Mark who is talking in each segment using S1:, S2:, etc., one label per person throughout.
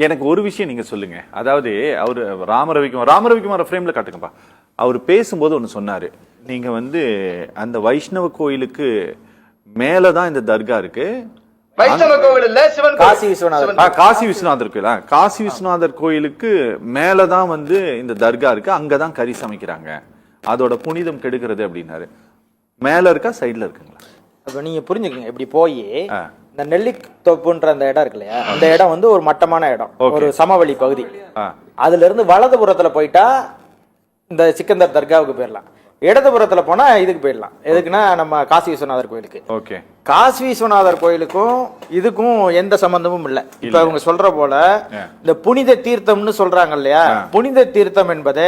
S1: எனக்கு ஒரு விஷயம் நீங்க சொல்லுங்க. அதாவது அவரு ராமரவிக்குமார ஃப்ரேம்ல காட்டுங்கப்பா. அவர் பேசும்போது ஒண்ணு சொன்னாரு. நீங்க வந்து அந்த வைஷ்ணவ கோயிலுக்கு மேலதான் இந்த தர்கா இருக்கு.
S2: வைஷ்ணவ கோவில் இல்ல, சிவன்
S3: காசி விஸ்வநாதர்.
S1: காசி விஸ்வநாதர் கோயில். காசி விஸ்வநாதர் கோயிலுக்கு மேலதான் வந்து இந்த தர்கா இருக்கு. அங்கதான் கறி சமைக்கிறாங்க. அதோட புனிதம் கெடுக்கிறது அப்படின்னாரு. மேல இருக்கா சைட்ல இருக்குங்களா?
S3: அப்ப நீங்க புரிஞ்சுக்கங்க. இப்படி போய் இந்த நெல்லித்தோப்புன்ற அந்த இடம் இருக்கு இல்லையா, அந்த இடம் வந்து ஒரு மட்டமான இடம், ஒரு சமவெளி பகுதி. அதுல இருந்து வலதுபுறத்துல போயிட்டா இந்த சிக்கந்தர் தர்காவுக்கு போயிடலாம். இடதுபுறத்துல போனா இதுக்கு போயிடலாம். எதுக்குன்னா நம்ம காசி விஸ்வநாதர் கோயிலுக்கு.
S1: ஓகே.
S3: காசி விஸ்வநாதர் கோயிலுக்கும் இதுக்கும் எந்த சம்பந்தமும் இல்ல. இப்ப அவங்க சொல்ற போல இந்த புனித தீர்த்தம்னு சொல்றாங்க இல்லையா, புனித தீர்த்தம் என்பது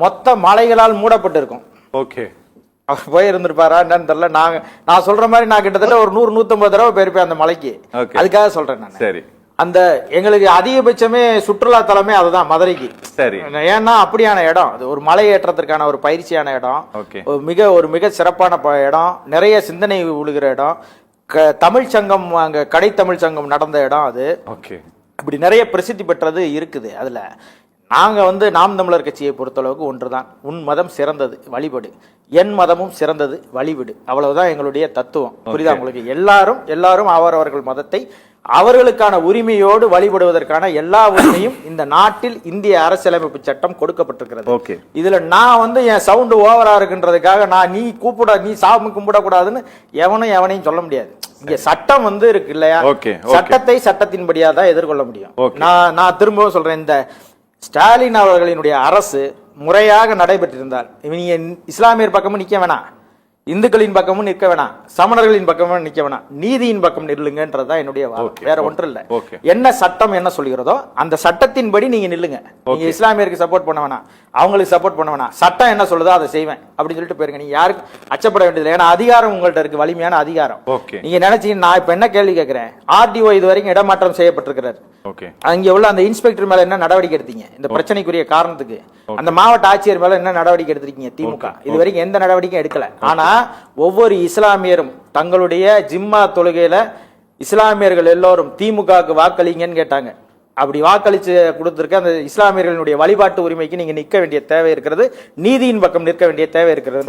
S3: மொத்த மலைகளால் மூடப்பட்டு இருக்கும்.
S1: ஓகே.
S3: அவர் போய் இருந்திருப்பாரா என்னன்னு தெரியல. நான் சொல்ற மாதிரி நான் கிட்டத்தட்ட ஒரு 100-150 தடவை போயிருப்பேன் அந்த மலைக்கு. அதுக்காக சொல்றேன் நான். சரி. அந்த எங்களுக்கு அதிகபட்சமே சுற்றுலா தலமே அதுதான் மதுரைக்கு. சரி. ஏன்னா அப்படியான இடம் அது, ஒரு மலை ஏற்றத்திற்கான ஒரு பயிற்சியான இடம், ஒரு மிக சிறப்பான இடம், நிறைய சிந்தனை விழுகிற இடம், தமிழ் சங்கம் அங்க கடை தமிழ் சங்கம் நடந்த இடம் அது. இப்படி நிறைய பிரசித்தி பெற்றது இருக்குது. அதுல நாங்க வந்து நாம் தமிழர் கட்சியை பொறுத்தளவுக்கு ஒன்றுதான், உன் மதம் சிறந்தது வழிபடு, என் மதமும் சிறந்தது வழிவிடு, அவ்வளவுதான் எங்களுடைய தத்துவம். புரியுதா உங்களுக்கு? எல்லாரும் அவரவர்கள் மதத்தை அவர்களுக்கான உரிமையோடு வழிபடுவதற்கான எல்லா உரிமையும் இந்த நாட்டில் இந்திய அரசியலமைப்பு சட்டம் கொடுக்கப்பட்டிருக்கிறது. இதுல நான் வந்து என் சவுண்ட் ஓவரா இருக்குன்றதுக்காக நீ சாமி கும்பிடக்கூடாதுன்னு எவனையும் சொல்ல முடியாது. இங்க சட்டம் வந்து இருக்கு இல்லையா, சட்டத்தை சட்டத்தின்படியா தான் எதிர்கொள்ள முடியும். நான் திரும்பவும் சொல்றேன், இந்த ஸ்டாலின் அவர்களினுடைய அரசு முறையாக நடைபெற்றிருந்தால் நீங்க இஸ்லாமியர் பக்கமும் நிக்க வேணாம், இந்துக்களின் பக்கமும் நிற்க வேணாம், சமணர்களின் பக்கமும் நிக்க வேணாம், நீதியின் பக்கம் நில்லுங்கன்றதுதான் என்னுடைய வாதம். வேற ஒன்றும் இல்ல. என்ன சட்டம் என்ன சொல்கிறதோ அந்த சட்டத்தின்படி நீங்க நில்லுங்க. நீங்க இஸ்லாமியருக்கு சப்போர்ட் பண்ண வேணாம், அவங்களுக்கு சப்போர்ட் பண்ண வேணாம், சட்டம் என்ன சொல்லுதோ அதை செய்வேன் அப்படின்னு சொல்லிட்டு போயிருங்க. நீங்க யாருக்கும் அச்சப்பட வேண்டியது. ஏன்னா அதிகாரம் உங்கள்ட்ட இருக்கு, வலிமையான அதிகாரம். நீங்க நினைச்சீங்க. நான் இப்ப என்ன கேள்வி கேட்கிறேன், ஆர்டிஓ இது வரைக்கும் இடமாற்றம் செய்யப்பட்டிருக்கிறார். அங்க உள்ள அந்த இன்ஸ்பெக்டர் மேல என்ன நடவடிக்கை எடுத்தீங்க இந்த பிரச்சனைக்குரிய காரணத்துக்கு? அந்த மாவட்ட ஆட்சியர் மேல என்ன நடவடிக்கை எடுத்திருக்கீங்க திமுக? இது வரைக்கும் எந்த நடவடிக்கையும் எடுக்கல. ஆனா ஒவ்வொரு இஸ்லாமியரும் தங்களுடைய ஜிம்மா தொழுகையில இஸ்லாமியர்கள் எல்லோரும் திமுகவுக்கு வாக்களிங்கன்னு கேட்டாங்க. அப்படி வாக்களிச்சு கொடுத்திருக்க அந்த இஸ்லாமியர்களுடைய வழிபாட்டு உரிமைக்கு நீங்க நிற்க வேண்டிய தேவை இருக்கிறது, நீதியின் பக்கம் நிற்க வேண்டிய தேவை இருக்கிறது.